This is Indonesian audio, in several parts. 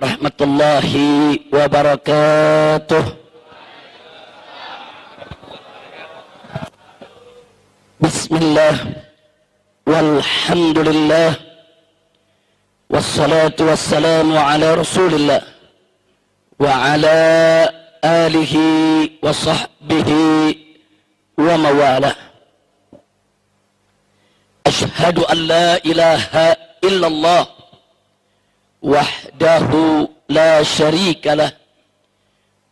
Rahmatullahi wabarakatuh. Bismillah walhamdulillah wassalatu wassalamu ala rasulillah wa ala alihi wa sahbihi wa mawalah. Ashhadu an la ilaha illallah wahdahu la syarika lah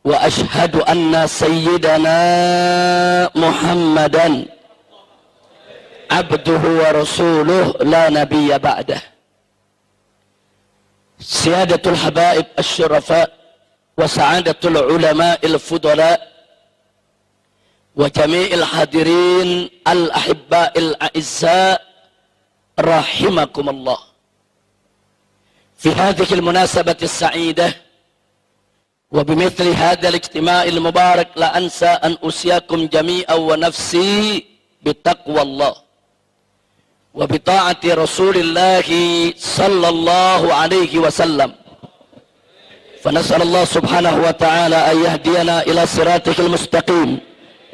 wa ashhadu anna sayyidana Muhammadan abduhu wa rasuluh la nabiyya ba'dah. Siyadatul habaib asy-syurafa wa sa'adatul ulama'il fudala wa jami'il hadirin al-ahibba'il a'izza rahimakumullah. Fi hadhihi al-munasabati as-sa'idah wa bimithli hadha al-ijtima' al-mubarak la ansa an usyakum jami'an wa nafsi bitaqwallah wa bita'ati Rasulillah sallallahu alaihi wasallam. فنسأل الله سبحانه وتعالى أن يهدينا إلى صراطه المستقيم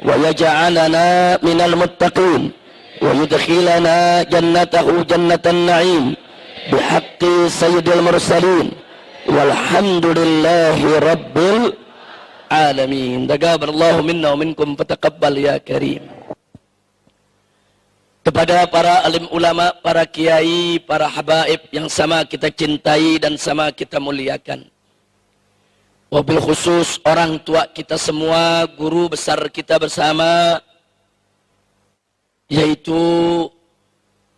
ويجعلنا من المتقين ويدخلنا جنته جنة النعيم بحق سيد المرسلين والحمد لله رب العالمين. تقبل الله منا ومنكم فتقبل يا كريم. Kepada para alim ulama, para kiai, para habaib yang sama kita cintai dan sama kita muliakan. Wabil khusus orang tua kita semua, guru besar kita bersama, yaitu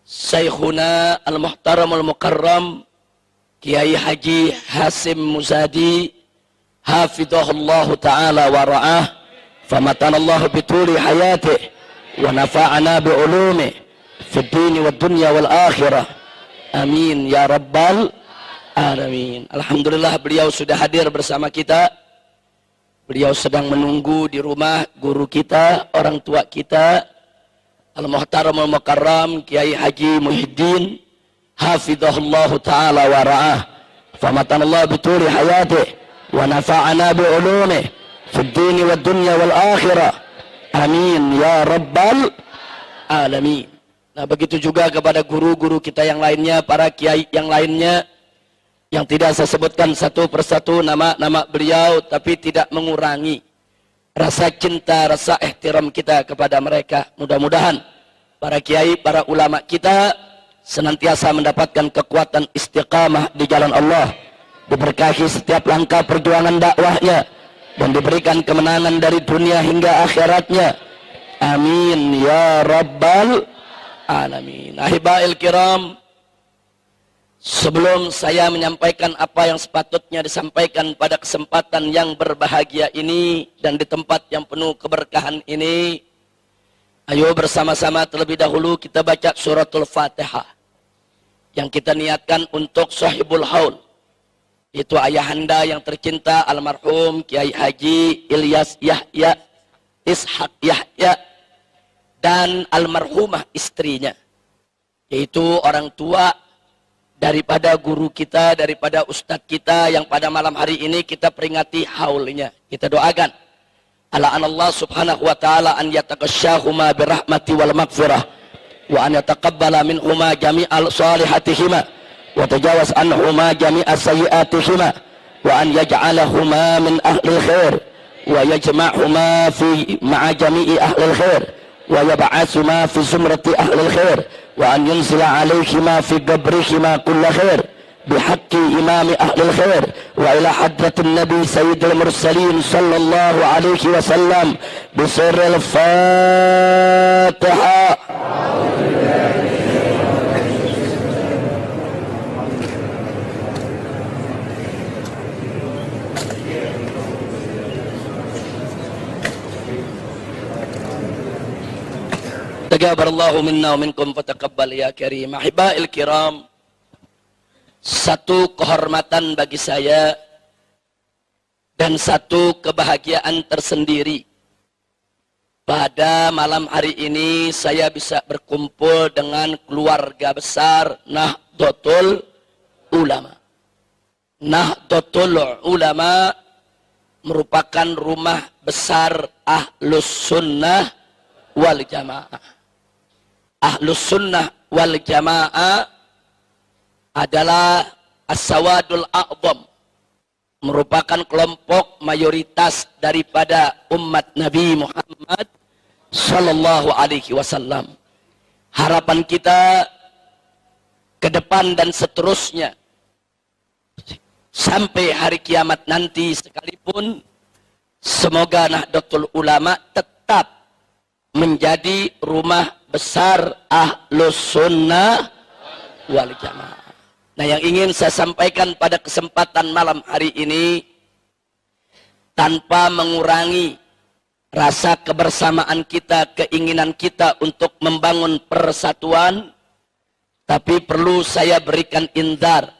Syekhuna Al-Muhtaram Al-Mukarram Kiai Haji Hasim Muzadi hafidhahullahu ta'ala wa ra'ah famatanallahu bituli hayatih wa nafa'ana bi'ulumih fid dini wad dunya wal akhirah amin ya rabbal alamin. Alhamdulillah beliau sudah hadir bersama kita. Beliau sedang menunggu di rumah guru kita, orang tua kita, Al-Muhtaram Al-Mukarram Kiai Haji Muhyiddin hafidhahullahu ta'ala wa ra'ah famatanallahu bituli hayatih wa nafa'ana bi'ulumih fid dini wad dunya wal akhirah amin ya rabbal alamin. Nah, begitu juga kepada guru-guru kita yang lainnya, para kiai yang lainnya yang tidak saya sebutkan satu persatu nama-nama beliau, tapi tidak mengurangi rasa cinta, rasa ihtiram kita kepada mereka. Mudah-mudahan para kiai, para ulama kita senantiasa mendapatkan kekuatan istiqamah di jalan Allah, diberkahi setiap langkah perjuangan dakwahnya, dan diberikan kemenangan dari dunia hingga akhiratnya. Amin ya rabbal alamin. Ahibail kiram, sebelum saya menyampaikan apa yang sepatutnya disampaikan pada kesempatan yang berbahagia ini dan di tempat yang penuh keberkahan ini, ayo bersama-sama terlebih dahulu kita baca suratul Fatihah yang kita niatkan untuk sahibul haul, itu ayahanda yang tercinta almarhum Kiai Haji Ilyas Yahya Ishaq Yahya dan almarhumah istrinya, yaitu orang tua daripada guru kita, daripada ustadz kita yang pada malam hari ini kita peringati haulnya. Kita doakan ala Allah subhanahu wa ta'ala an yataqasyahuma birahmati wal maghfirah wa an yataqabbala minhuma jami'al salihatihima wa tajawaz anhuma jami'as sayyiatihima wa an yaj'alahuma min ahlil khair wa yajma'huma fi ma'a jami'i ahlil khair wa yab'atsuma fi zumrati ahlil khair wa an yunzila alaihima fi qabrihima kulla khair bihaqqi imami ahlil khair wa ila hadratin nabi sayyidil mursalin sallallahu alaihi wasallam bisirril Fatihah. Taqabbalallahu minna wa minkum fataqabbal ya karim. Ahibail kiram, satu kehormatan bagi saya dan satu kebahagiaan tersendiri pada malam hari ini saya bisa berkumpul dengan keluarga besar Nahdlatul Ulama. Nahdlatul Ulama merupakan rumah besar Ahlus Sunnah wal Jamaah. Ahlus Sunnah wal Jamaah adalah as-sawadul a'zam, merupakan kelompok mayoritas daripada umat Nabi Muhammad sallallahu alaihi wasallam. Harapan kita ke depan dan seterusnya sampai hari kiamat nanti sekalipun, semoga Nahdlatul Ulama tetap menjadi rumah besar Ahlus Sunnah wal Jamaah. Nah, yang ingin saya sampaikan pada kesempatan malam hari ini, tanpa mengurangi rasa kebersamaan kita, keinginan kita untuk membangun persatuan, tapi perlu saya berikan indar,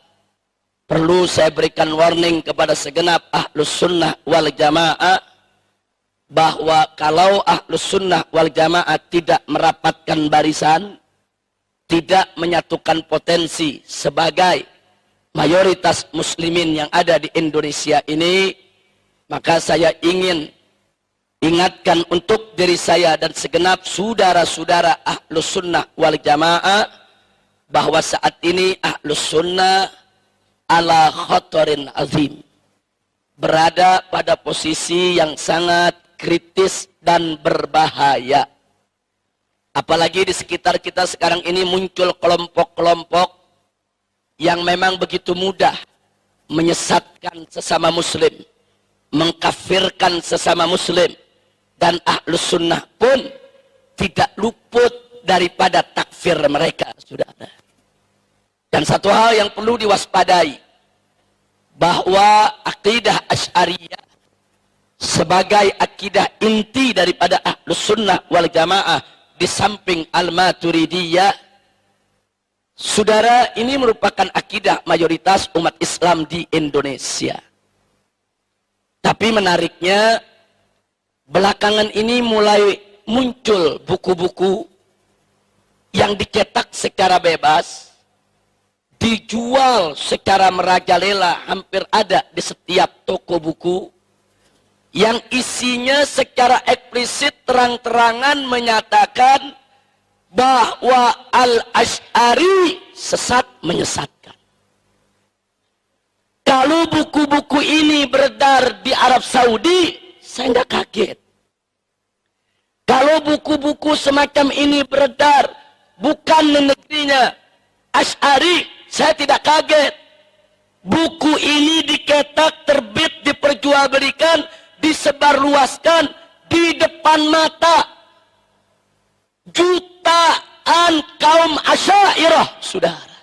perlu saya berikan warning kepada segenap Ahlus Sunnah wal Jamaah, bahwa kalau Ahlus Sunnah wal Jamaah tidak merapatkan barisan, tidak menyatukan potensi sebagai mayoritas muslimin yang ada di Indonesia ini, maka saya ingin ingatkan untuk diri saya dan segenap saudara-saudara Ahlus Sunnah wal Jamaah, bahwa saat ini Ahlus Sunnah ala khatarin azim, berada pada posisi yang sangat kritis dan berbahaya. Apalagi di sekitar kita sekarang ini muncul kelompok-kelompok yang memang begitu mudah menyesatkan sesama muslim, mengkafirkan sesama muslim, dan Ahlus Sunnah pun tidak luput daripada takfir mereka, saudara. Dan satu hal yang perlu diwaspadai, bahwa akidah Asy'ariyah sebagai akidah inti daripada Ahlus Sunnah wal Jamaah, di samping Al-Maturidiyah, saudara, ini merupakan akidah mayoritas umat Islam di Indonesia. Tapi menariknya, belakangan ini mulai muncul buku-buku yang dicetak secara bebas, dijual secara merajalela, hampir ada di setiap toko buku, yang isinya secara eksplisit terang-terangan menyatakan bahwa Al-Asy'ari sesat menyesatkan. Kalau buku-buku ini beredar di Arab Saudi, saya nggak kaget. Kalau buku-buku semacam ini beredar bukan di negerinya Asy'ari, saya tidak kaget. Buku ini diketak, terbit, diperjualbelikan, disebarluaskan di depan mata jutaan kaum Asy'ariyah, saudara.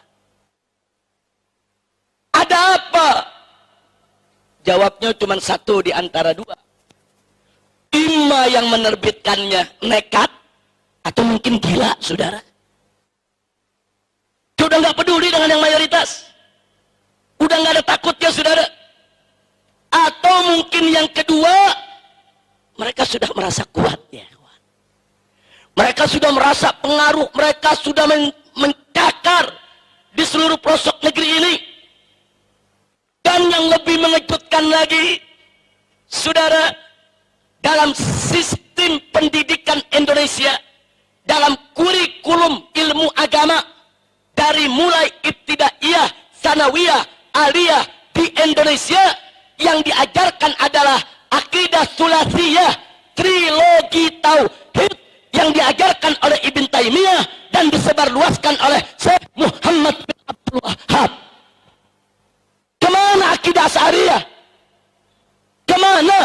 Ada apa? Jawabnya cuma satu di antara dua. Ima yang menerbitkannya nekat, atau mungkin gila, saudara. Dia udah nggak peduli dengan yang mayoritas, udah nggak ada takutnya, saudara. Atau mungkin yang kedua, mereka sudah merasa kuatnya. Mereka sudah merasa pengaruh, mereka sudah mencakar di seluruh pelosok negeri ini. Dan yang lebih mengejutkan lagi, saudara, dalam sistem pendidikan Indonesia, dalam kurikulum ilmu agama, dari mulai ibtidaiyah, tsanawiyah, aliyah di Indonesia, yang diajarkan adalah akidah sulasiyah, trilogi tauhid, yang diajarkan oleh Ibn Taimiyah dan disebarluaskan oleh Syekh Muhammad bin Abdul Wahhab. Kemana akidah Asy'ariyah? Kemana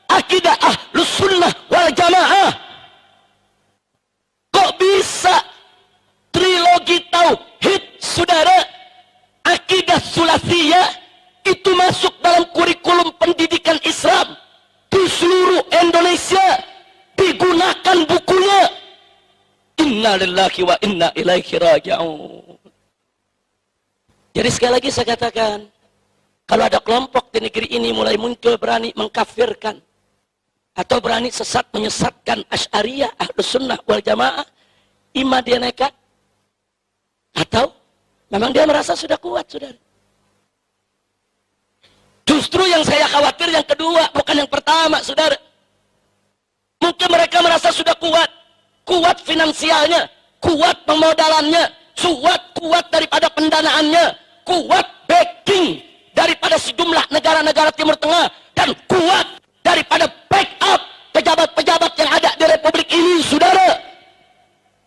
akidah Ahlus Sunnah wal Jamaah? Kok bisa trilogi tauhid, saudara, akidah sulasiyah itu masuk dalam kurikulum pendidikan Islam di seluruh Indonesia, digunakan bukunya? Inna lillahi wa inna ilaihi raji'un. Jadi sekali lagi saya katakan, kalau ada kelompok di negeri ini mulai muncul berani mengkafirkan atau berani sesat menyesatkan Asy'ariyah, Ahlus Sunnah wal Jamaah, ima dia nekat, atau memang dia merasa sudah kuat, saudara. Justru yang saya khawatir yang kedua, bukan yang pertama, saudara. Mungkin mereka merasa sudah kuat. Kuat finansialnya, kuat pemodalannya, kuat daripada pendanaannya, kuat backing daripada sejumlah negara-negara Timur Tengah, dan kuat daripada backup pejabat-pejabat yang ada di Republik ini, saudara.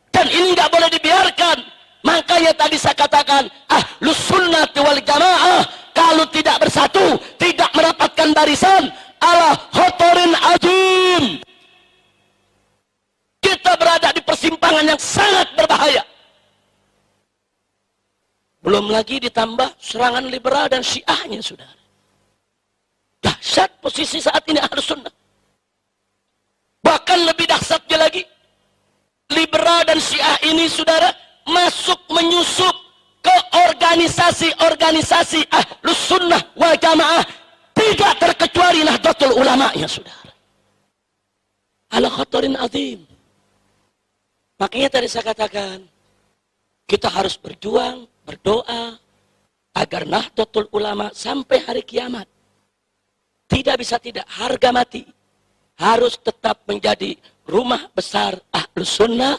Dan ini nggak boleh dibiarkan. Makanya tadi saya katakan, Ahlus Sunnati wal Jamaah kalau tidak bersatu, tidak merapatkan barisan, ala khotorin azim. Kita berada di persimpangan yang sangat berbahaya. Belum lagi ditambah serangan liberal dan syiahnya, saudara. Dahsyat posisi saat ini Ahlus Sunnah. Bahkan lebih dahsyatnya lagi, liberal dan syiah ini, saudara, masuk menyusup ke organisasi-organisasi Ahlus Sunnah wal Jamaah, tidak terkecuali Nahdlatul Ulama, ya saudara. Ala khatarin azim. Makanya tadi saya katakan, kita harus berjuang, berdoa agar Nahdlatul Ulama sampai hari kiamat tidak bisa tidak, harga mati harus tetap menjadi rumah besar Ahlus Sunnah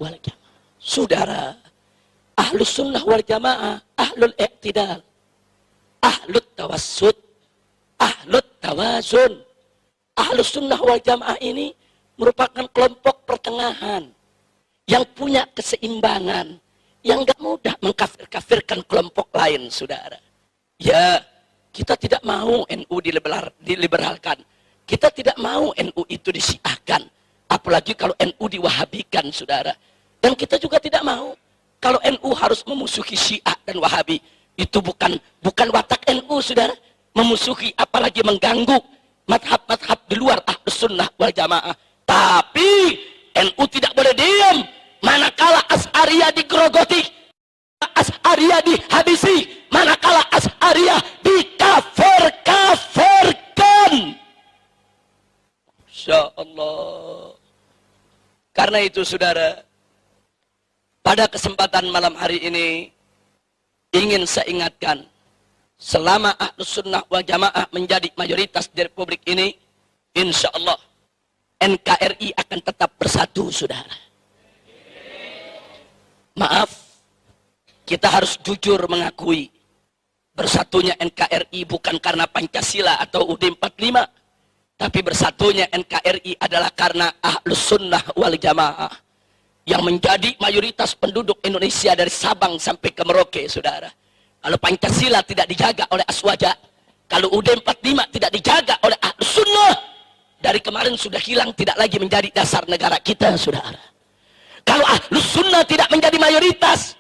wal Jamaah. Saudara, Ahlus Sunnah wal Jamaah, Ahlul Iqtidal, Ahlut Tawassud, Ahlut Tawazun. Ahlus Sunnah wal Jamaah ini merupakan kelompok pertengahan yang punya keseimbangan, yang gak mudah mengkafir-kafirkan kelompok lain, saudara. Ya, kita tidak mau NU diliberalkan. Kita tidak mau NU itu disiahkan. Apalagi kalau NU diwahabikan, saudara. Dan kita juga tidak mau kalau NU harus memusuhi Syiah dan Wahabi. Itu bukan watak NU, saudara. Memusuhi apalagi mengganggu madhab-madhab di luar Ahlus Sunnah wal Jamaah. Tapi NU tidak boleh diam manakala Asy'ariyah digerogoti, Asy'ariyah dihabisi, manakala Asy'ariyah dikafir-kafirkan. Insya Allah. Karena itu, saudara, pada kesempatan malam hari ini ingin saya ingatkan, selama Ahlus Sunnah wal Jamaah menjadi mayoritas di Republik ini, insya Allah NKRI akan tetap bersatu, saudara. Maaf, kita harus jujur mengakui bersatunya NKRI bukan karena Pancasila atau UUD 45, tapi bersatunya NKRI adalah karena Ahlus Sunnah wal Jamaah yang menjadi mayoritas penduduk Indonesia dari Sabang sampai ke Merauke, saudara. Kalau Pancasila tidak dijaga oleh Aswaja, kalau UUD 45 tidak dijaga oleh Ahlus Sunnah, dari kemarin sudah hilang, tidak lagi menjadi dasar negara kita, saudara. Kalau Ahlus Sunnah tidak menjadi mayoritas,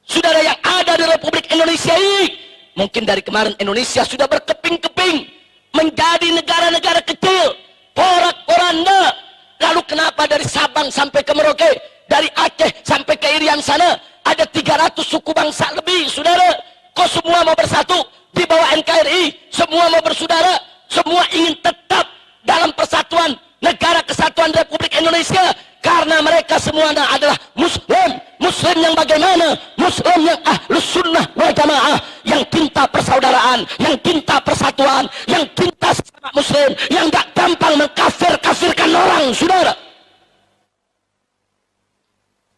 saudara, yang ada di Republik Indonesia ini, mungkin dari kemarin Indonesia sudah berkeping-keping menjadi negara-negara kecil, porak-poranda. Lalu kenapa dari Sabang sampai ke Merauke, dari Aceh sampai ke Irian sana, ada 300 suku bangsa lebih, saudara. Kok semua mau bersatu di bawah NKRI? Semua mau bersaudara, semua ingin tetap dalam persatuan negara kesatuan Republik Indonesia. Karena mereka semua adalah Muslim. Muslim yang bagaimana? Muslim yang Ahlus Sunnah wal Jamaah, yang cinta persaudaraan, yang cinta persatuan, yang cinta sesama Muslim, yang gak gampang mengkafir-kafirkan orang, saudara.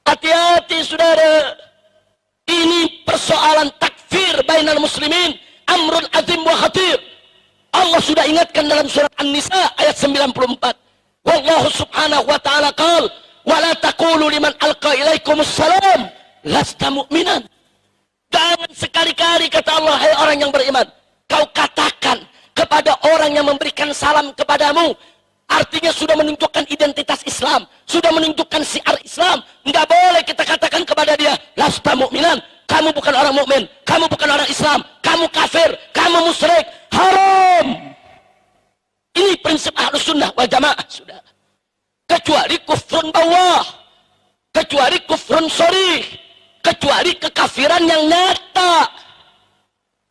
Hati-hati, saudara. Ini persoalan takfir bainal muslimin, amrun azim wa khatir. Allah sudah ingatkan dalam surat An-Nisa ayat 94. Wallahu subhanahu wa ta'ala qala wala taqulu liman alqa ilaikumus salam lasta mu'minan. Jangan sekali-kali, kata Allah, hai orang yang beriman, kau katakan kepada orang yang memberikan salam kepadamu, artinya sudah menunjukkan identitas Islam, sudah menunjukkan syiar Islam. Enggak boleh kita katakan kepada dia lasta mu'minan, kamu bukan orang mukmin, kamu bukan orang Islam, kamu kafir, kamu musyrik, haram. Ini prinsip Ahlus Sunnah wal Jamaah, sudah. Kecuali kufrun bawah, kecuali kufrun sharih, kecuali kekafiran yang nyata.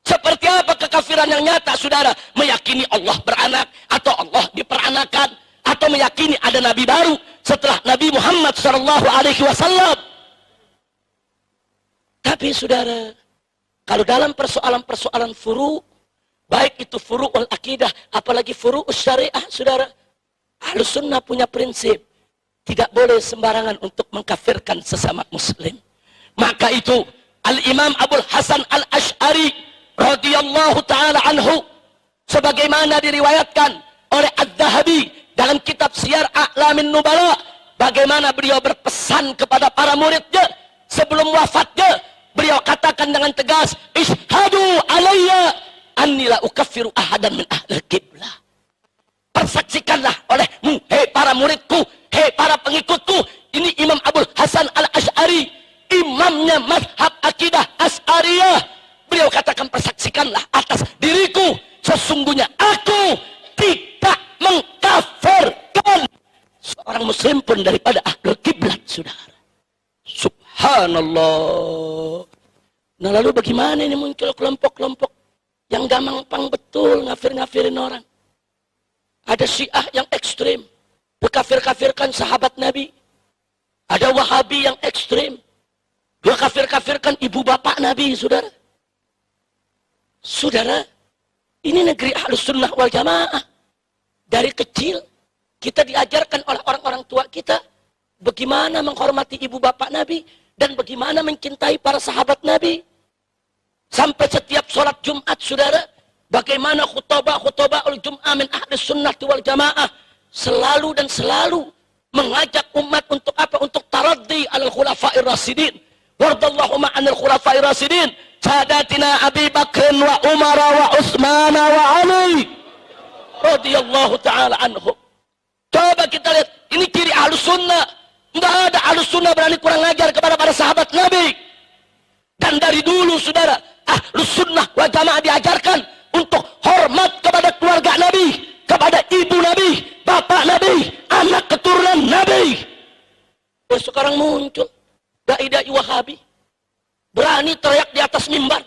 Seperti apa kekafiran yang nyata, saudara? Meyakini Allah beranak, atau Allah diperanakan, atau meyakini ada nabi baru setelah Nabi Muhammad SAW. Tapi, saudara, kalau dalam persoalan-persoalan furu, Baik itu furu'ul akidah, apalagi furu'ul syariah, saudara. Ahlus sunnah punya prinsip. Tidak boleh sembarangan untuk mengkafirkan sesama muslim. Maka itu Al-Imam Abul Hasan Al-Ash'ari radhiyallahu ta'ala anhu, sebagaimana diriwayatkan oleh Adz-Dzahabi dalam kitab Siyar A'lamin Nubala, bagaimana beliau berpesan kepada para muridnya sebelum wafatnya. Beliau katakan dengan tegas, "Ishhadu alayya anni la ukaffiru ahadan min ahli qiblah." Persaksikanlah olehmu, hei para muridku, hei para pengikutku. Ini Imam Abul Hasan Al-Ash'ari, imamnya mazhab akidah Asy'ariyah. Beliau katakan, persaksikanlah atas diriku, sesungguhnya aku tidak mengkafirkan seorang muslim pun daripada ahlul kiblat, saudara. Subhanallah. Nah lalu bagaimana ini muncul kelompok-kelompok yang gampang betul ngafir-ngafirin orang. Ada Syiah yang ekstrim, berkafir-kafirkan sahabat Nabi. Ada Wahabi yang ekstrim, berkafir-kafirkan ibu bapak Nabi, saudara. Saudara, ini negeri Ahlus Sunnah wal Jamaah. Dari kecil kita diajarkan oleh orang-orang tua kita bagaimana menghormati ibu bapak Nabi dan bagaimana mencintai para sahabat Nabi. Sampai setiap sholat Jumat, saudara, bagaimana khutbah al-Jum'ah min Ahlus Sunnah wal Jamaah selalu dan selalu mengajak umat untuk apa? Untuk taraddi alal khulafa'ir rasidin. Wardallahu ma'anil khulafa'ir rasidin. Sadatina Abi Bakr wa Umar wa Utsman wa Ali radhiyallahu ta'ala anhum. Coba kita lihat, ini ciri Ahlus Sunnah. Enggak ada Ahlus Sunnah berani kurang ajar kepada para sahabat Nabi. Dan dari dulu, saudara, Ahlus Sunnah wal Jamaah diajarkan untuk hormat kepada keluarga Nabi, kepada ibu Nabi, bapak Nabi, anak keturunan Nabi. Sekarang muncul dai-dai Wahabi berani teriak di atas mimbar,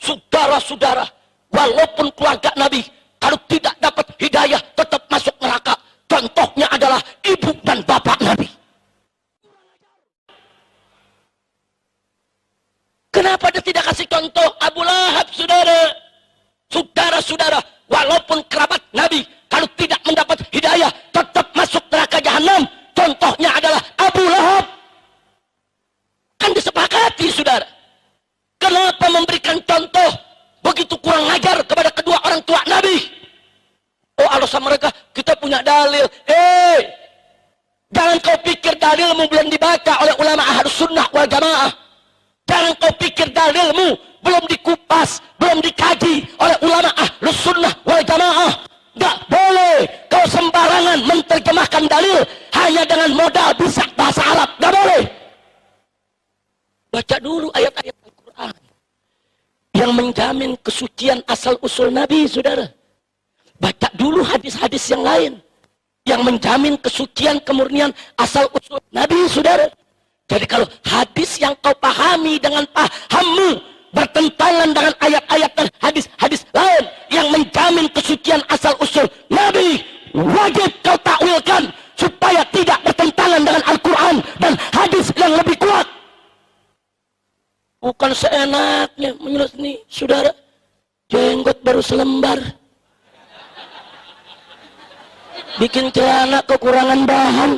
saudara-saudara, walaupun keluarga Nabi kalau tidak dapat hidayah tetap masuk neraka. Contohnya adalah ibu dan bapak Nabi. Kenapa dia tidak kasih contoh Abu Lahab, saudara? Saudara-saudara, walaupun kerabat Nabi kalau tidak mendapat hidayah tetap masuk neraka jahanam. Contohnya adalah Abu Lahab. Kan disepakati, saudara. Kenapa memberikan contoh begitu kurang ajar kepada kedua orang tua Nabi? Oh, alasan mereka, kita punya dalil. Jangan kau pikir dalilmu belum dibaca oleh ulama Ahlus Sunnah wal Jamaah. Jangan kau pikir dalilmu belum dikupas, belum dikaji oleh ulama Ahlus Sunnah wal Jamaah. Gak boleh kau sembarangan menerjemahkan dalil hanya dengan modal bisa bahasa Arab. Gak boleh. Baca dulu ayat-ayat Al-Quran yang menjamin kesucian asal-usul Nabi, saudara. Baca dulu hadis-hadis yang lain yang menjamin kesucian kemurnian asal-usul Nabi, saudara. Jadi kalau hadis yang kau pahami dengan pahammu bertentangan dengan ayat-ayat dan hadis-hadis lain yang menjamin kesucian asal-usul Nabi, wajib kau takwilkan supaya tidak bertentangan dengan Al-Quran dan hadis yang lebih kuat. Bukan seenaknya menurut nih, saudara, jenggot baru selembar, bikin celana kekurangan bahan,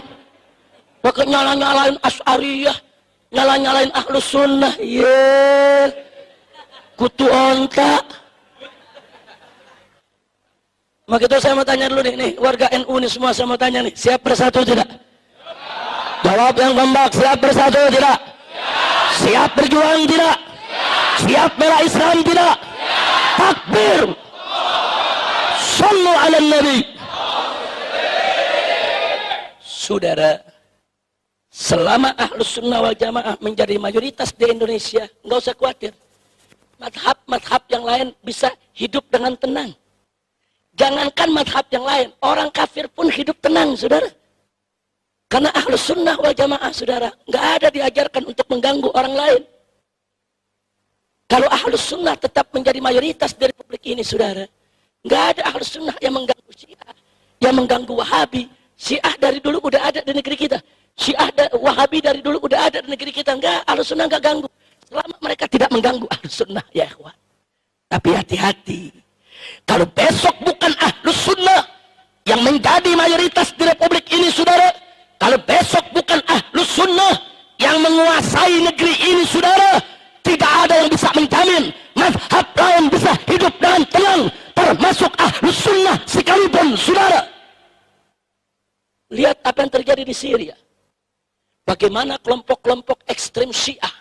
pakai nyala-nyalain Asy'ariyah, nyala-nyalain Ahlus Sunnah, kutu onta. Maka itu saya mau tanya dulu nih, warga NU nih semua, saya mau tanya nih, siap bersatu tidak? Jawab yang kompak, siap bersatu tidak? Siap berjuang tidak? Siap bela Islam tidak? Takbir. Shallu ala Nabi. Saudara, selama Ahlus Sunnah wal Jamaah menjadi mayoritas di Indonesia, nggak usah khawatir. Madhab-madhab yang lain bisa hidup dengan tenang. Jangankan madhab yang lain, orang kafir pun hidup tenang, saudara. Karena Ahlus Sunnah wal Jamaah, saudara, nggak ada diajarkan untuk mengganggu orang lain. Kalau Ahlus Sunnah tetap menjadi mayoritas di Republik ini, saudara, nggak ada Ahlus Sunnah yang mengganggu Syiah, yang mengganggu Wahabi. Syiah dari dulu udah ada di negeri kita. Wahabi dari dulu udah ada di negeri kita. Enggak, Ahlus Sunnah enggak ganggu. Selama mereka tidak mengganggu Ahlus Sunnah, ya ikhwan. Tapi hati-hati. Kalau besok bukan Ahlus Sunnah yang menjadi mayoritas di Republik ini, saudara, kalau besok bukan Ahlus Sunnah yang menguasai negeri ini, saudara, tidak ada yang bisa menjamin mazhab lain bisa hidup dengan tenang, termasuk Ahlus Sunnah sekalipun, saudara. Lihat apa yang terjadi di Syria. Bagaimana kelompok-kelompok ekstrem Syiah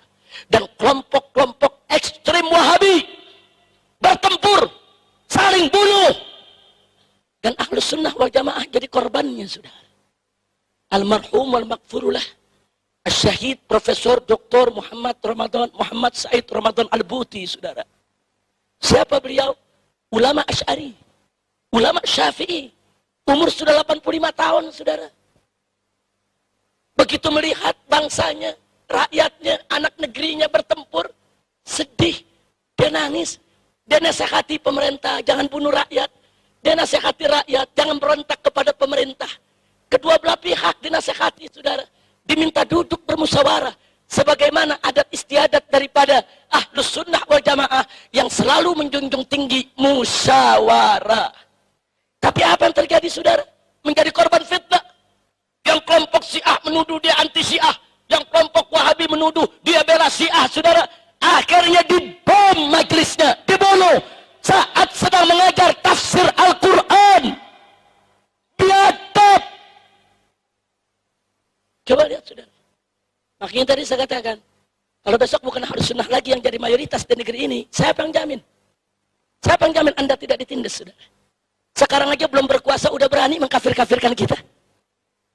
dan kelompok-kelompok ekstrem Wahabi bertempur, saling bunuh, dan Ahlus Sunnah wal Jamaah jadi korbannya, saudara. Almarhum wal maghfurullah Syahid Profesor Dr. Muhammad Said Ramadan Al-Buti, saudara. Siapa beliau? Ulama Asy'ari, ulama Syafi'i, umur sudah 85 tahun, saudara. Begitu melihat bangsanya, rakyatnya, anak negerinya bertempur, sedih, dia nangis, dia nasihati pemerintah, jangan bunuh rakyat. Dia nasihati rakyat, jangan berontak kepada pemerintah. Kedua belah pihak dinasihati, saudara. Diminta duduk bermusyawarah. Sebagaimana adat istiadat daripada Ahlus Sunnah wal Jamaah yang selalu menjunjung tinggi musyawarah. Tapi apa yang terjadi, saudara? Menjadi korban fitnah. Yang kelompok Syiah menuduh dia anti Syiah. Yang kelompok Wahabi menuduh dia bela Syiah, saudara. Akhirnya dibom majelisnya, dibunuh saat sedang mengajar tafsir Al-Quran. Biadab. Coba lihat, saudara. Makanya tadi saya katakan, kalau besok bukan Ahlus Sunnah lagi yang jadi mayoritas di negeri ini, siapa yang jamin? Siapa yang jamin Anda tidak ditindas, saudara? Sekarang aja belum berkuasa udah berani mengkafir-kafirkan kita.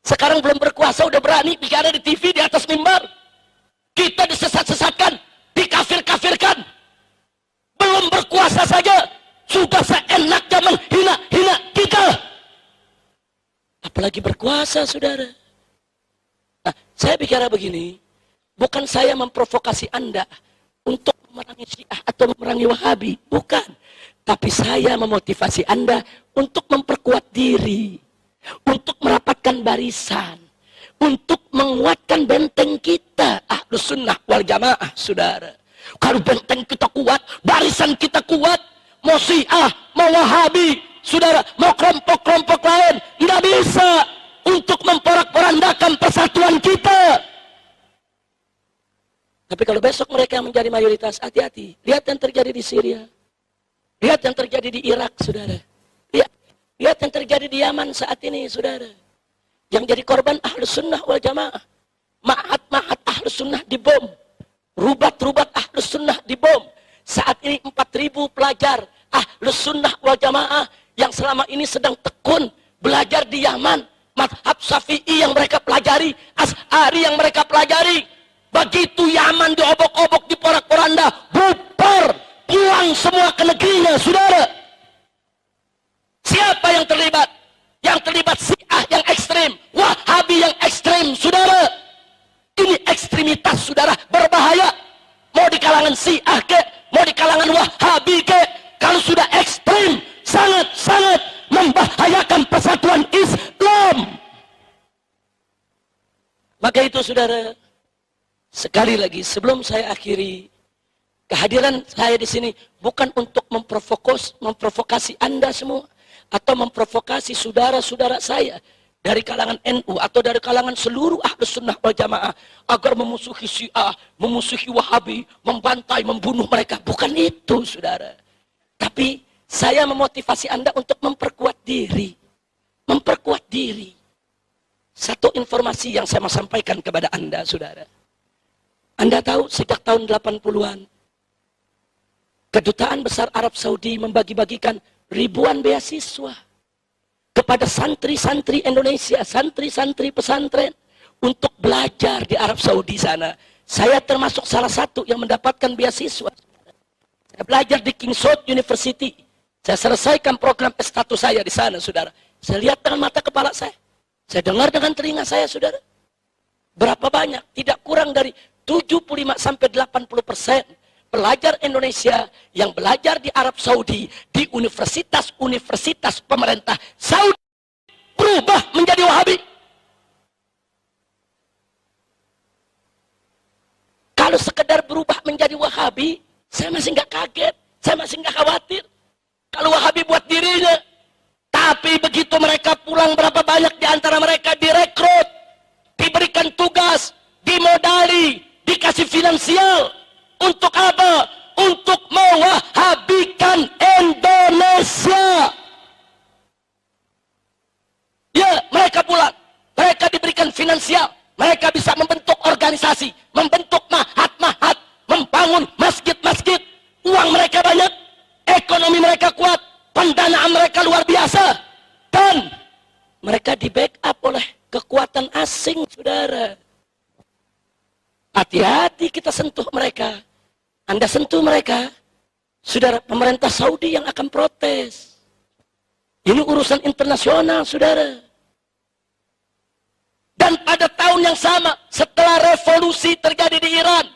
Sekarang belum berkuasa udah berani bicara di TV, di atas mimbar. Kita disesat-sesatkan, dikafir-kafirkan. Belum berkuasa saja sudah seenaknya menghina-hina kita. Apalagi berkuasa, saudara. Nah, saya bicara begini, bukan saya memprovokasi Anda untuk memerangi Syiah atau memerangi Wahabi, bukan. Tapi saya memotivasi Anda untuk memperkuat diri, untuk merapatkan barisan, untuk menguatkan benteng kita, Ahlus Sunnah wal Jamaah, saudara. Kalau benteng kita kuat, barisan kita kuat, mau Syiah, mau Wahabi, saudara, mau kelompok-kelompok lain, tidak bisa untuk memporak-porandakan persatuan kita. Tapi kalau besok mereka yang menjadi mayoritas, hati-hati. Lihat yang terjadi di Syria. Lihat yang terjadi di Irak, saudara. Lihat yang terjadi di Yaman saat ini, saudara. Yang jadi korban Ahlus Sunnah wal Jamaah. Ma'had Ahlus Sunnah dibom. Rubat-rubat Ahlus Sunnah dibom. Saat ini 4.000 pelajar Ahlus Sunnah wal Jamaah yang selama ini sedang tekun belajar di Yaman, mazhab Syafi'i yang mereka pelajari, Asy'ari yang mereka pelajari, begitu Yaman diobok-obok, diporak-poranda, bubar, pulang semua ke negerinya, saudara. Siapa yang terlibat? Yang terlibat Syiah yang ekstrem, Wahabi yang ekstrem, saudara. Ini ekstremitas, saudara, berbahaya. Mau di kalangan Syiah ke, mau di kalangan Wahabi ke, kalau sudah ekstrem, sangat-sangat membahayakan persatuan Islam. Maka itu, saudara, sekali lagi sebelum saya akhiri, kehadiran saya di sini bukan untuk memprovokasi Anda semua atau memprovokasi saudara-saudara saya dari kalangan NU atau dari kalangan seluruh Ahlus Sunnah wal Jamaah agar memusuhi Syiah, memusuhi Wahabi, membantai, membunuh mereka. Bukan itu, saudara. Tapi saya memotivasi Anda untuk memperkuat diri. Memperkuat diri. Satu informasi yang saya mau sampaikan kepada Anda, saudara. Anda tahu sejak tahun 80-an, Kedutaan Besar Arab Saudi membagi-bagikan ribuan beasiswa kepada santri-santri Indonesia, santri-santri pesantren untuk belajar di Arab Saudi sana. Saya termasuk salah satu yang mendapatkan beasiswa. Saya belajar di King Saud University. Saya selesaikan program S1 saya di sana, saudara. Saya lihat dengan mata kepala saya. Saya dengar dengan telinga saya, saudara. Berapa banyak? Tidak kurang dari 75-80% pelajar Indonesia yang belajar di Arab Saudi, di universitas-universitas pemerintah Saudi, berubah menjadi Wahabi. Kalau sekedar berubah menjadi Wahabi, saya masih nggak kaget, saya masih nggak khawatir. kalau Wahabi buat dirinya. Tapi begitu mereka pulang, berapa banyak di antara mereka direkrut, diberikan tugas, dimodali, dikasih finansial. Untuk apa? Untuk mewahabikan Indonesia. Ya, mereka pulang. Mereka diberikan finansial. Mereka bisa membentuk organisasi, membentuk mahat-mahat, membangun masjid-masjid. Uang mereka banyak, ekonomi mereka kuat, pendanaan mereka luar biasa. Dan mereka di backup oleh kekuatan asing, saudara. Hati-hati kita sentuh mereka. Anda sentuh mereka, saudara, pemerintah Saudi yang akan protes. Ini urusan internasional, saudara. Dan pada tahun yang sama, setelah revolusi terjadi di Iran,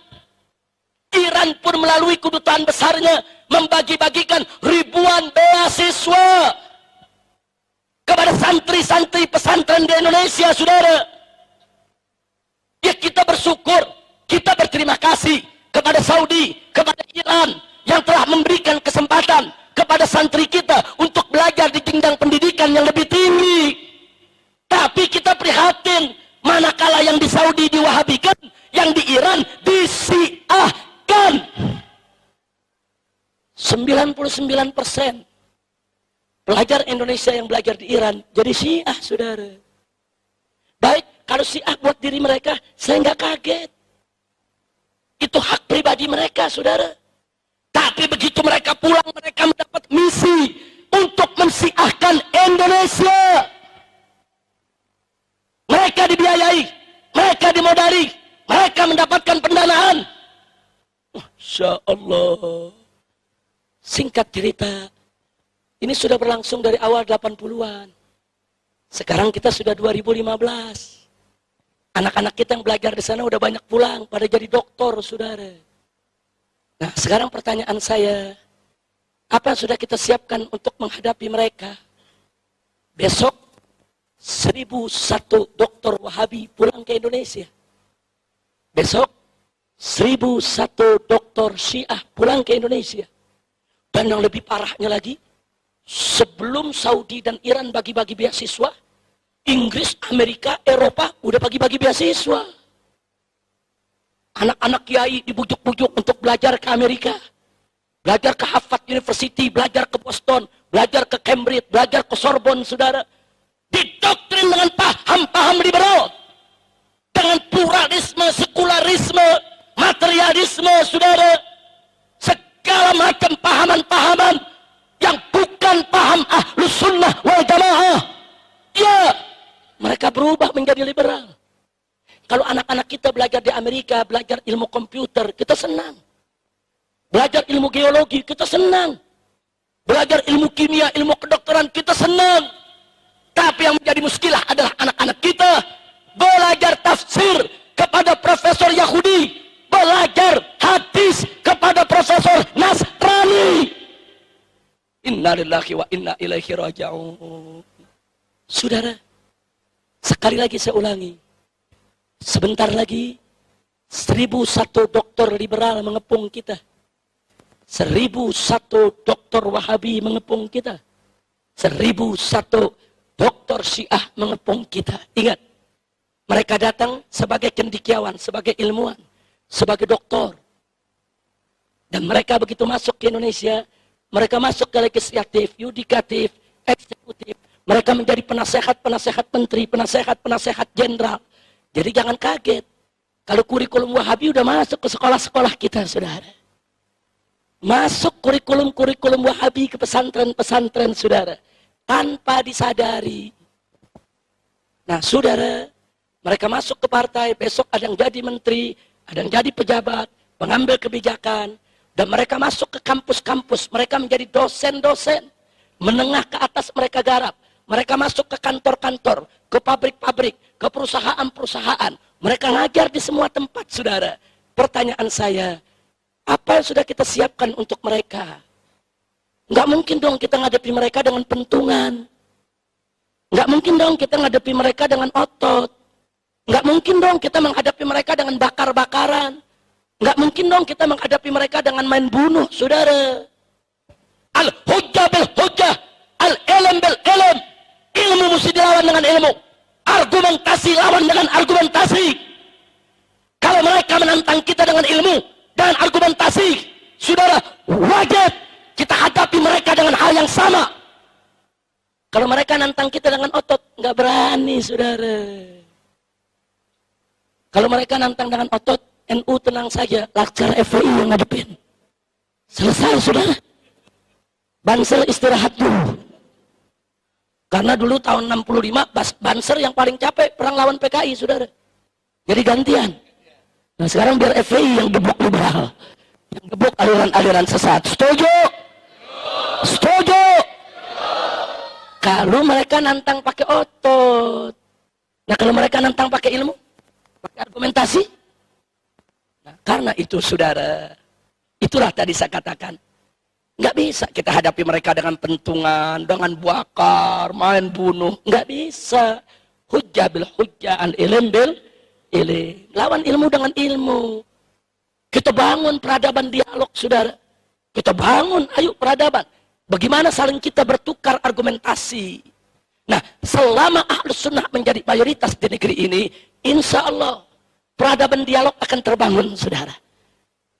Iran pun melalui kedutaan besarnya membagi-bagikan ribuan beasiswa kepada santri-santri pesantren di Indonesia, saudara. Ya, kita bersyukur, kita berterima kasih kepada Saudi, kepada Iran yang telah memberikan kesempatan kepada santri kita untuk belajar di jenjang pendidikan yang lebih tinggi. Tapi kita prihatin, manakala yang di Saudi diwahabikan, yang di Iran disiahkan. 99% pelajar Indonesia yang belajar di Iran jadi Syiah, saudara. Baik, kalau Syiah buat diri mereka, saya nggak kaget. Itu hak pribadi mereka, saudara. Tapi begitu mereka pulang, mereka mendapat misi untuk mensyiahkan Indonesia. Mereka dibiayai, mereka dimodali, mereka mendapatkan pendanaan. Masya Allah. Singkat cerita, ini sudah berlangsung dari awal 80-an. Sekarang kita sudah 2015. Anak-anak kita yang belajar di sana udah banyak pulang, pada jadi doktor, saudara. Nah, sekarang pertanyaan saya, apa yang sudah kita siapkan untuk menghadapi mereka? Besok 1001 dokter Wahabi pulang ke Indonesia. Besok 1001 dokter Syiah pulang ke Indonesia. Dan yang lebih parahnya lagi, sebelum Saudi dan Iran bagi-bagi beasiswa, Inggris, Amerika, Eropa udah bagi-bagi beasiswa. Anak-anak kiai dibujuk-bujuk untuk belajar ke Amerika, belajar ke Harvard University, belajar ke Boston, belajar ke Cambridge, belajar ke Sorbonne, saudara. Didoktrin dengan paham-paham liberal, dengan pluralisme, sekularisme, materialisme, saudara. Segala macam pahaman-pahaman yang bukan paham Ahlus Sunnah wal Jamaah. Ya, mereka berubah menjadi liberal. Kalau anak-anak kita belajar di Amerika, belajar ilmu komputer, kita senang. Belajar ilmu geologi, kita senang. Belajar ilmu kimia, ilmu kedokteran, kita senang. Tapi yang menjadi muskilah adalah anak-anak kita belajar tafsir kepada profesor Yahudi, belajar hadis kepada profesor Nasrani. Inna lillahi wa inna ilaihi raji'un. Saudara, sekali lagi saya ulangi, sebentar lagi 1001 dokter liberal mengepung kita, 1001 dokter Wahabi mengepung kita, 1001 dokter Syiah mengepung kita. Ingat, mereka datang sebagai cendekiawan, sebagai ilmuwan, sebagai doktor. Dan mereka begitu masuk ke Indonesia, mereka masuk ke legislatif, yudikatif, eksekutif. Mereka menjadi penasehat-penasehat menteri, penasehat-penasehat jenderal. Jadi jangan kaget kalau kurikulum Wahabi udah masuk ke sekolah-sekolah kita, saudara. Masuk kurikulum-kurikulum Wahabi ke pesantren-pesantren, saudara. Tanpa disadari. Nah, saudara, mereka masuk ke partai, besok ada yang jadi menteri, ada yang jadi pejabat, pengambil kebijakan. Dan mereka masuk ke kampus-kampus, mereka menjadi dosen-dosen. Menengah ke atas mereka garap. Mereka masuk ke kantor-kantor, ke pabrik-pabrik, ke perusahaan-perusahaan. Mereka ngajar di semua tempat, saudara. Pertanyaan saya, apa yang sudah kita siapkan untuk mereka? Nggak mungkin dong kita ngadepi mereka dengan pentungan. Nggak mungkin dong kita ngadepi mereka dengan otot. Nggak mungkin dong kita menghadapi mereka dengan bakar-bakaran. Nggak mungkin dong kita menghadapi mereka dengan main bunuh, saudara. Al-hujjah bil hujjah, al-ilm bil ilm. Ilmu mesti dilawan dengan ilmu. Argumentasi lawan dengan argumentasi. Kalau mereka menantang kita dengan ilmu dan argumentasi, saudara, wajib kita hadapi mereka dengan hal yang sama. Kalau mereka nantang kita dengan otot, nggak berani, saudara. Kalau mereka nantang dengan otot, NU tenang saja, Laskar FPI yang ngadepin. Selesai, saudara. Banser istirahat dulu. Karena dulu tahun 65, Banser yang paling capek perang lawan PKI, saudara. Jadi gantian. Nah sekarang biar FPI yang gebuk liberal. Yang gebuk aliran-aliran sesat. Setuju? Setuju? Kalau mereka nantang pakai otot. Nah kalau mereka nantang pakai ilmu, pakai argumentasi. Nah karena itu saudara, itulah tadi saya katakan. Nggak bisa kita hadapi mereka dengan pentungan, dengan bakar, main bunuh. Nggak bisa. Hujjah bil hujjah, al-ilm bil ilm. Lawan ilmu dengan ilmu. Kita bangun peradaban dialog, saudara. Kita bangun, ayo peradaban. Bagaimana saling kita bertukar argumentasi. Nah, selama Ahlus Sunnah menjadi mayoritas di negeri ini, insya Allah peradaban dialog akan terbangun, saudara.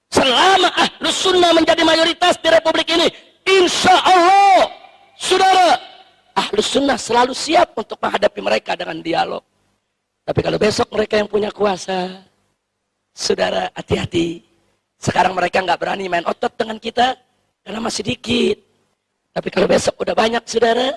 Selama Ahlus Sunnah menjadi mayoritas di Republik ini, insya Allah, saudara, Ahlus Sunnah selalu siap untuk menghadapi mereka dengan dialog. Tapi kalau besok mereka yang punya kuasa, saudara, hati-hati. Sekarang mereka nggak berani main otot dengan kita karena masih dikit. Tapi kalau besok udah banyak, saudara,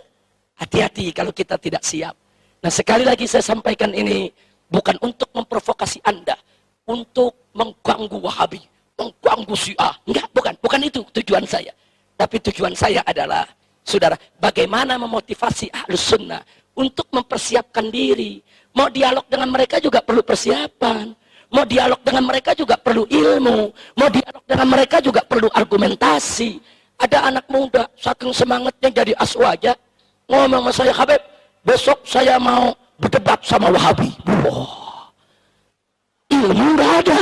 hati-hati kalau kita tidak siap. Nah sekali lagi saya sampaikan ini bukan untuk memprovokasi Anda, untuk mengganggu Wahabi, mengganggu Syiah. Enggak, bukan itu tujuan saya. Tapi tujuan saya adalah, saudara, bagaimana memotivasi Ahlus Sunnah untuk mempersiapkan diri. Mau dialog dengan mereka juga perlu persiapan. Mau dialog dengan mereka juga perlu ilmu. Mau dialog dengan mereka juga perlu argumentasi. Ada anak muda, saking semangatnya jadi aswaja, ngomong sama saya, Habib, besok saya mau berdebat sama Wahabi. Wah, ilmu nggak ada.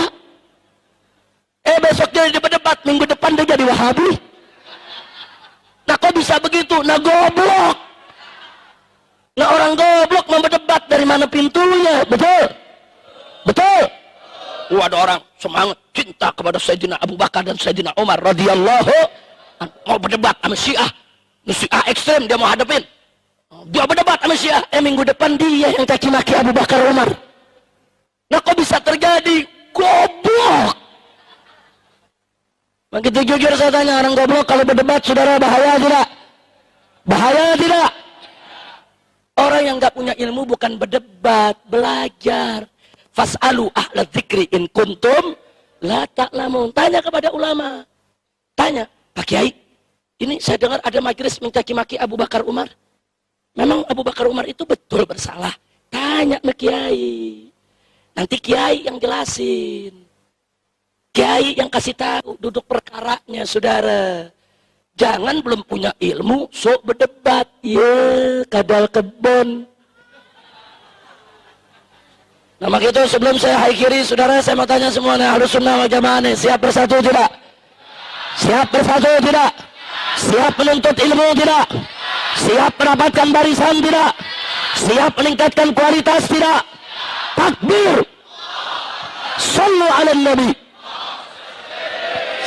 Besok jadi berdebat, minggu depan dia jadi Wahabi. Nah kok bisa begitu? Nah goblok. Nah orang goblok mau berdebat, dari mana pintunya? Betul? Betul? Ada orang semangat cinta kepada Sayyidina Abu Bakar dan Sayyidina Umar radhiyallahu, mau berdebat sama Syiah. Syiah ekstrem dia mau hadapin. Dia berdebat sama Syiah. Minggu depan dia yang caci maki Abu Bakar Umar. Nah kok bisa terjadi? Goblok. Begitu jujur saya tanya, orang goblok kalau berdebat, saudara, bahaya tidak? Bahaya tidak? Orang yang gak punya ilmu bukan berdebat, belajar. Fas'alu ahla dzikri in kuntum la ta'lamun. Tanya kepada ulama. Tanya, Pak Kiai, ini saya dengar ada majelis mencaci maki Abu Bakar Umar. Memang Abu Bakar Umar itu betul bersalah? Tanya ke Kiai. Nanti Kiai yang jelasin. Kiai yang kasih tahu duduk perkaranya, saudara. Jangan belum punya ilmu, sok berdebat. Ya, kadal kebon. Nah, maka itu sebelum saya akhiri, saudara, saya mau tanya semuanya, Ahlus Sunnah wal Jamaah nih, siap bersatu tidak? Siap bersatu tidak? Siap menuntut ilmu tidak? Siap mendapatkan barisan tidak? Siap meningkatkan kualitas tidak? Takbir. Sallu ala Nabi.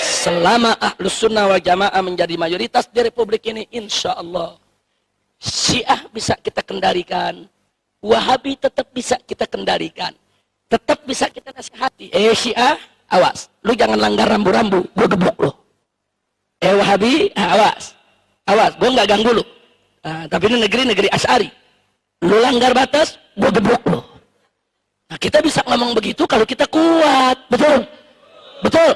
Selama Ahlus Sunnah wal Jamaah menjadi mayoritas di Republik ini, insya Allah Syiah bisa kita kendalikan, Wahabi tetap bisa kita kendalikan, tetap bisa kita nasihati. Syiah, awas, lu jangan langgar rambu-rambu, gua gebuk lu. Wahabi, awas, gua nggak ganggu lu. Tapi ini negeri Asy'ari, lu langgar batas, gua gebuk lu. Nah kita bisa ngomong begitu kalau kita kuat, betul, betul.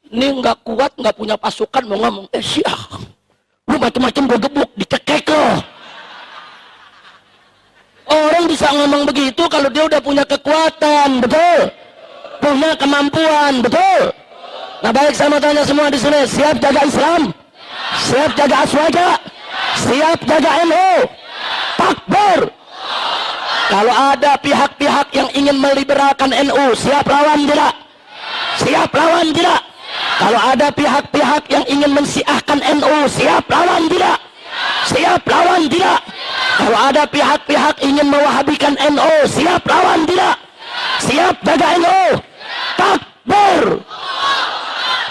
Ini nggak kuat, nggak punya pasukan, mau ngomong, Syiah, lu macam-macam gua gebuk, dicekek lo. Orang bisa ngomong begitu kalau dia udah punya kekuatan, betul? Punya kemampuan, betul? Nah baik, saya mau tanya semua di sini, siap jaga Islam? Siap jaga Aswaja? Siap jaga NU? Takbir! Kalau ada pihak-pihak yang ingin meliberalkan NU, siap lawan tidak? Siap lawan tidak? Kalau ada pihak-pihak yang ingin mensiahkan NU, siap lawan tidak? Siap lawan tidak? Kalau ada pihak-pihak ingin mewahabikan NU, siap lawan tidak? Siap jaga NU? Takbir.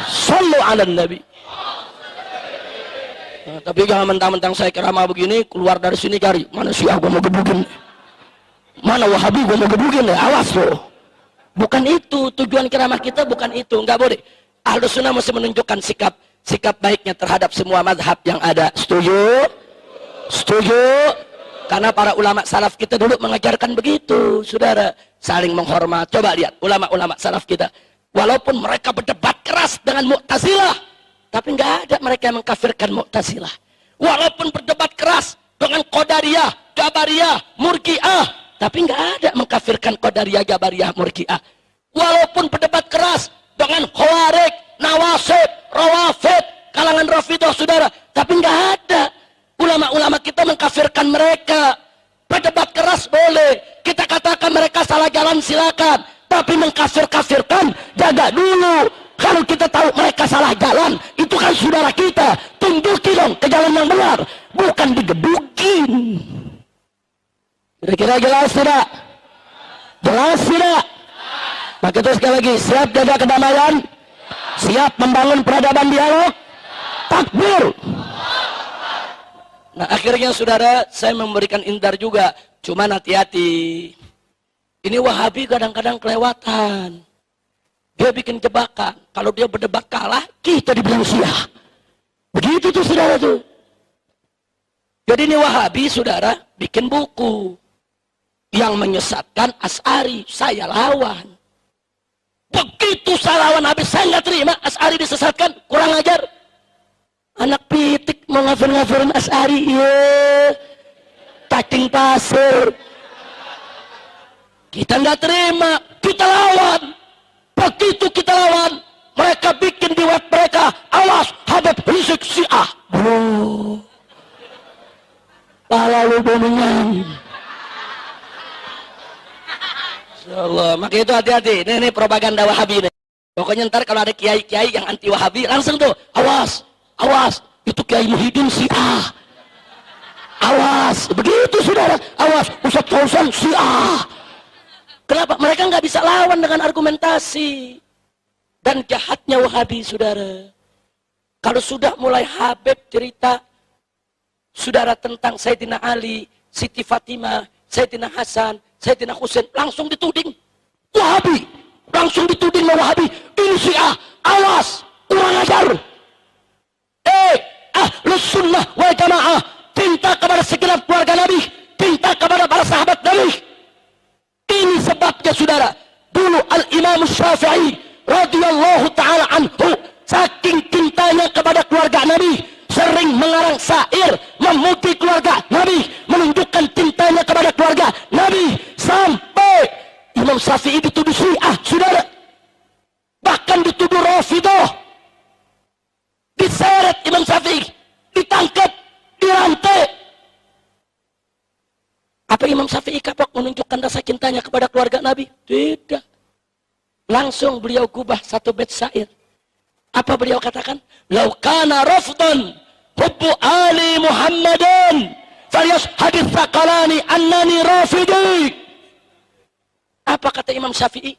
Sallu ala Nabi. Nah, tapi jangan mentang-mentang saya ceramah begini, keluar dari sini cari mana Syiah gua mau gebukin, mana Wahabi gua mau gebukin, awas loh. Bukan itu tujuan ceramah kita, bukan itu, nggak boleh. Ahlus Sunnah mesti menunjukkan sikap baiknya terhadap semua mazhab yang ada. Setuju? Setuju? Karena para ulama salaf kita dulu mengajarkan begitu, saudara, saling menghormat. Coba lihat ulama-ulama salaf kita, walaupun mereka berdebat keras dengan Mu'tazilah, tapi nggak ada mereka yang mengkafirkan Mu'tazilah. Walaupun berdebat keras dengan Qadariyah, Jabariyah, Murji'ah, tapi nggak ada mengkafirkan Qadariyah, Jabariyah, Murji'ah. Walaupun berdebat keras dengan Khawarij, Nawasib, Rawafid, kalangan Rafidhah, saudara, tapi nggak ada ulama-ulama kita mengkafirkan mereka. Berdebat keras boleh, kita katakan mereka salah jalan silakan, tapi mengkafir-kafirkan jaga dulu. Kalau kita tahu mereka salah jalan, itu kan saudara kita, tunjuki dong ke jalan yang benar, bukan digebukin. Kira-kira jelas tidak? Jelas tidak? Maka itu sekali lagi, siap jaga kedamaian, siap membangun peradaban dialog, takbir. Nah akhirnya saudara, saya memberikan indar juga, cuman hati-hati. Ini Wahabi kadang-kadang kelewatan. Dia bikin jebakan, kalau dia berdebat kalah, kita dibilang Syiah. Begitu tuh saudara tuh. Jadi ini Wahabi saudara, bikin buku yang menyesatkan Asy'ari, saya lawan. Begitu saya lawan habis, saya nggak terima Asy'ari disesatkan, kurang ajar. Anak pitik mau ngafir-ngafirin Asy'ari, iya, cacing pasir. Kita nggak terima, kita lawan. Begitu kita lawan, mereka bikin di web mereka, awas Habib Rizik Syiah. Bro, pala lu bomengan. Insyaallah, maka itu hati-hati. Ini propaganda Wahabi nih. Pokoknya ntar kalau ada kiai-kiai yang anti Wahabi, langsung tuh, awas, awas, itu Kiai Muhyiddin Syiah. Awas, begitu saudara, awas, Ustadz Fauzan Syiah. Kenapa? Mereka nggak bisa lawan dengan argumentasi. Dan jahatnya Wahabi, saudara. Kalau sudah mulai Habib cerita, saudara, tentang Sayyidina Ali, Siti Fatimah, Sayyidina Hasan, Sayyidina Husain, langsung dituding Wahabi, langsung dituding Wahabi, ini Syiah, awas, kurang ajar. Ahlus Sunnah wal Jamaah cinta kepada segenap keluarga Nabi, cinta kepada para sahabat Nabi. Ini sebabnya saudara, dulu Al-Imam Syafi'i radhiyallahu ta'ala anhu, saking cintanya kepada keluarga Nabi, sering mengarang syair memuji keluarga Nabi, menunjukkan cintanya kepada keluarga Nabi, sampai Imam Syafi'i dituduh Syiah, saudara. Bahkan dituduh Rafidhah. Diseret Imam Syafi'i, ditangkap, dirantai. Apa Imam Syafi'i kapok menunjukkan rasa cintanya kepada keluarga Nabi? Tidak. Langsung beliau gubah satu bait syair. Apa beliau katakan? Lau kana rafdan hubbu ali Muhammadin falyashhadits tsaqalani annani rafidi. Apa kata Imam Syafi'i?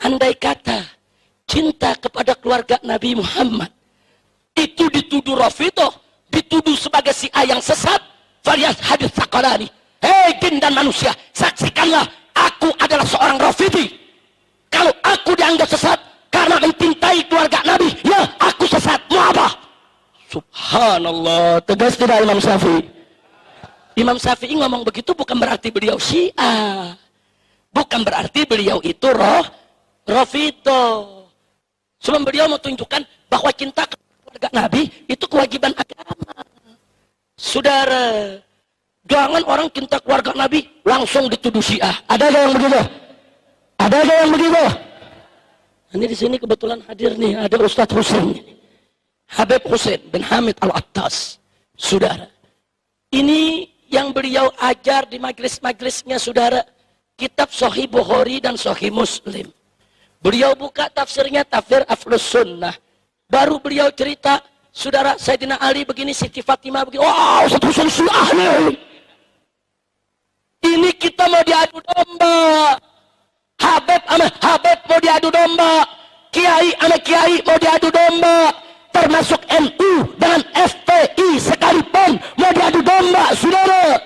Andai kata cinta kepada keluarga Nabi Muhammad itu dituduh Rafidhah, dituduh sebagai Syiah yang sesat, falyashhadits tsaqalani. Hei jin dan manusia, saksikanlah aku adalah seorang Rafidi. Kalau aku dianggap sesat karena mencintai keluarga Nabi, ya aku sesat. Mau apa? Subhanallah, tegas tidak Imam Syafi'i? Imam Syafi'i ngomong begitu bukan berarti beliau Syiah, bukan berarti beliau itu Rafidhah. Sebelum beliau mau tunjukkan bahwa cinta keluarga Nabi itu kewajiban agama. Saudara, jangan orang cinta keluarga Nabi langsung dituduh Syiah. Ada yang begitu? Ada yang begitu? Ini di sini kebetulan hadir nih, ada Ustadz Husain, Habib Husain bin Hamid Al-Attas. Saudara, ini yang beliau ajar di majlis-majlisnya, saudara, kitab Sahih Bukhari dan Sahih Muslim. Beliau buka tafsirnya, tafsir Ahlus Sunnah. Baru beliau cerita, saudara Sayyidina Ali begini, Siti Fatimah begini. Wah, Ustaz Husain Syiah nih. Ini kita mau diadu domba. Habib sama Habib mau diadu domba. Kiai sama Kiai mau diadu domba. Termasuk NU dengan FPI sekalipun mau diadu domba, saudara.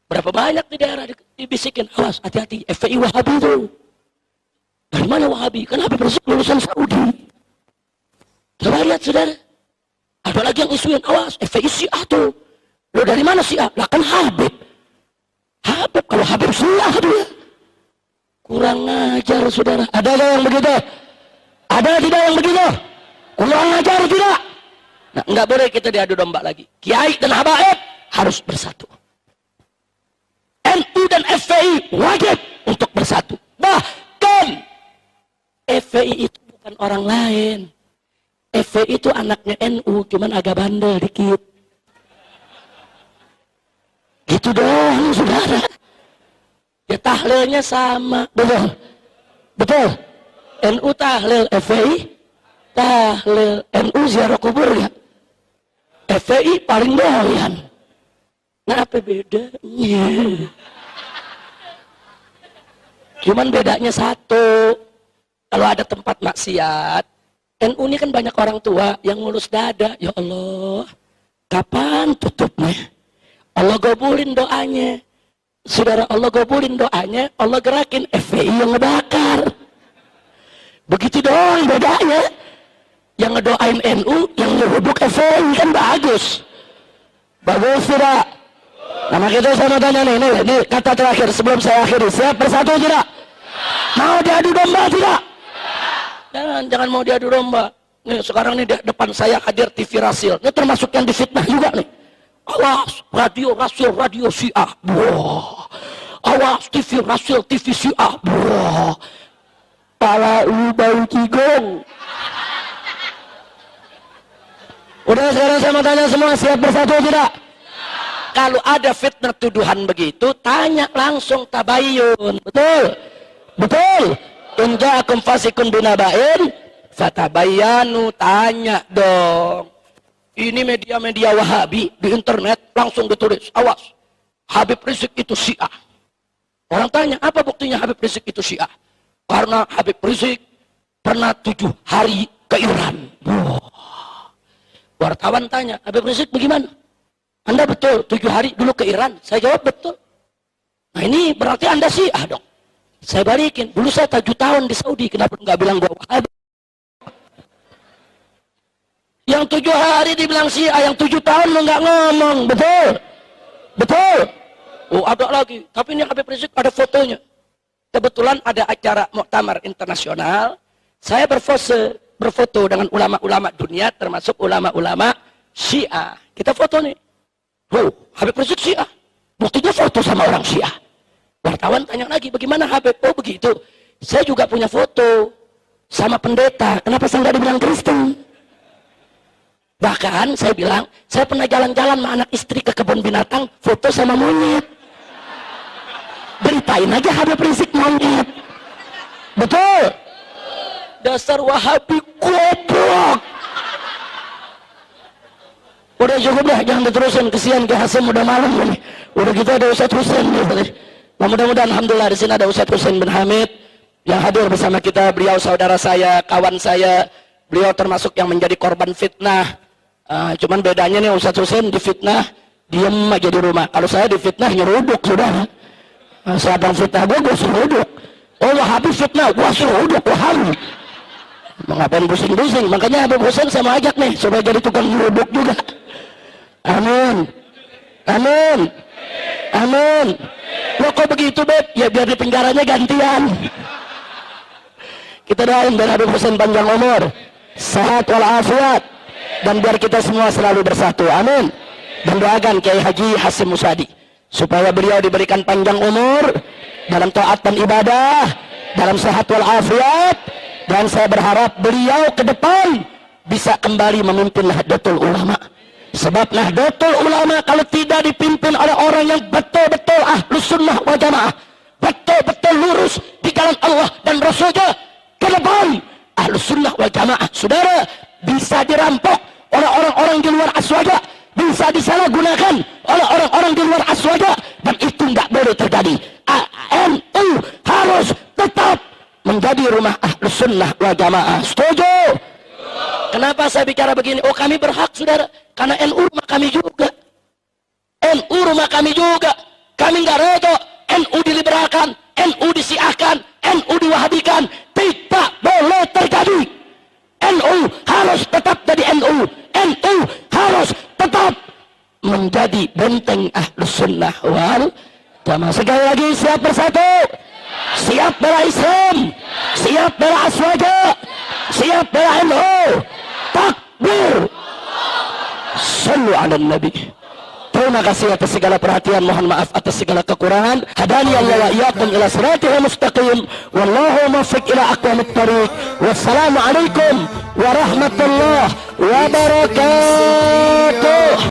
Berapa banyak di daerah dibisikin, awas, hati-hati, FPI Wahabi itu. Dari mana Wahabi? Kan Habib Rizik lulusan Saudi. Coba lihat, saudara. Ada lagi yang isuin, awas, FPI Syiah tuh. Lo dari mana Syiah? Lah kan Habib. Habib, kalau Habib Syiah dia. Kurang ajar, saudara. Ada yang begitu? Ada tidak yang begitu? Kurang ajar tidak? Nah, nggak boleh kita diadu domba lagi. Kiai dan habaib harus bersatu. NU dan FPI wajib untuk bersatu. Bahkan FPI itu bukan orang lain. FPI itu anaknya NU, cuman agak bandel dikit. Gitu doang, saudara. Ya tahlilnya sama, betul? Betul? NU tahlil, FPI tahlil. NU ziarah kubur ya? FPI paling doyan. Nah, apa bedanya? Cuman bedanya satu. Kalau ada tempat maksiat, NU ini kan banyak orang tua yang ngurus dada. Ya Allah, kapan tutupnya? Allah gabulin doanya. Saudara, Allah gabulin doanya, Allah gerakin FPI yang ngebakar. Begitu doang bedanya. Yang ngedoain NU, yang ngerubuk FPI kan bagus. Bagus tidak? Nama kita saya mau tanya nih, ini kata terakhir sebelum saya akhiri. Siap bersatu tidak? Mau diadu domba tidak? Jangan mau diadu domba. Nih sekarang nih depan saya hadir TV Rasil. Ini termasuk yang difitnah juga nih. Awas radio Rasil, radio Syiah. Wah. Awas TV Rasil, TV Syiah. Wah. Pala bau cigong. Udah, sekarang saya mau tanya semua, siap bersatu tidak? Kalau ada fitnah tuduhan begitu, tanya langsung, tabayyun. Betul? Betul? In ja'akum fasikun binaba'in fatabayyanu, tanya dong. Ini media-media Wahabi di internet langsung ditulis, awas, Habib Rizik itu Syiah. Orang tanya, apa buktinya Habib Rizik itu Syiah? Karena Habib Rizik pernah 7 hari ke Iran. Wartawan tanya, Habib Rizik bagaimana? Anda betul 7 hari dulu ke Iran? Saya jawab betul. Nah ini berarti Anda Syiah dong. Saya balikin, dulu saya 7 tahun di Saudi, kenapa nggak bilang gua Wahabi? Yang 7 hari dibilang Syiah, yang 7 tahun lo nggak ngomong, betul? Betul? Oh ada lagi, tapi ini Habib Rizik ada fotonya. Kebetulan ada acara Muktamar Internasional, saya berfoto dengan ulama-ulama dunia, termasuk ulama-ulama Syiah. Kita foto nih. Oh, Habib Rizik Syiah. Buktinya foto sama orang Syiah. Wartawan tanya lagi, bagaimana Habib? Oh begitu. Saya juga punya foto sama pendeta. Kenapa saya nggak dibilang Kristen? Bahkan saya bilang, saya pernah jalan-jalan sama anak istri ke kebun binatang, foto sama monyet. Beritain aja Habib Rizik monyet. Betul? Dasar Wahabi goblok. Udah cukup dah, jangan diterusin, kesian ke Hasim, udah malam nih. Udah kita ada Ustaz Husain nih. Nah, mudah-mudahan alhamdulillah di sini ada Ustaz Husain bin Hamid yang hadir bersama kita. Beliau saudara saya, kawan saya. Beliau termasuk yang menjadi korban fitnah. Cuman bedanya nih Ustaz Husain difitnah diem aja di rumah. Kalau saya difitnah nyeruduk, saudara. Saya abang fitnah gue seruduk. Oh Wahabi fitnah, gue seruduk Wahabi. Ngapain pusing-pusing? Makanya Habib Husain saya mau ajak nih supaya jadi tukang nyeruduk juga. Amin. Amin. Amin. Lo kok begitu, Beb? Ya biar di penjaranya gantian. Kita doain biar Habib Husain panjang umur, sehat walafiat, dan biar kita semua selalu bersatu. Amin. Dan doakan Kiai Haji Hasim Musadi supaya beliau diberikan panjang umur dalam taat dan ibadah, dalam sehat walafiat, dan saya berharap beliau ke depan bisa kembali memimpin Nahdlatul Ulama. Sebab Nahdlatul Ulama kalau tidak dipimpin oleh orang yang betul-betul ahlus sunnah wal jamaah, betul-betul lurus di jalan Allah dan Rasulnya, ke depan ahlus sunnah wal jamaah jamaah. Saudara, bisa dirampok oleh orang-orang di luar aswaja, bisa disalahgunakan oleh orang-orang di luar aswaja, dan itu nggak boleh terjadi. NU harus tetap menjadi rumah Ahlus Sunnah wal Jamaah. Setuju? Kenapa saya bicara begini? Oh, kami berhak, saudara, karena NU rumah kami juga. NU rumah kami juga. Kami nggak redo NU diliberalkan, NU disiahkan, NU diwahabikan. Tidak boleh terjadi. NU harus tetap jadi NU. NU harus tetap menjadi benteng Ahlus Sunnah wal Jamaah. Sekali lagi, siap bersatu, siap bela Islam, siap bela aswaja, siap bela NU. Takbir. Sallu ala Nabi. Terima kasih atas segala perhatian, mohon maaf atas segala kekurangan. Hadani Allah wa iyyakum ila siratal mustaqim. Wallahu muwaffiq ila aqwamit thariq. Wassalamu alaikum warahmatullahi wabarakatuh.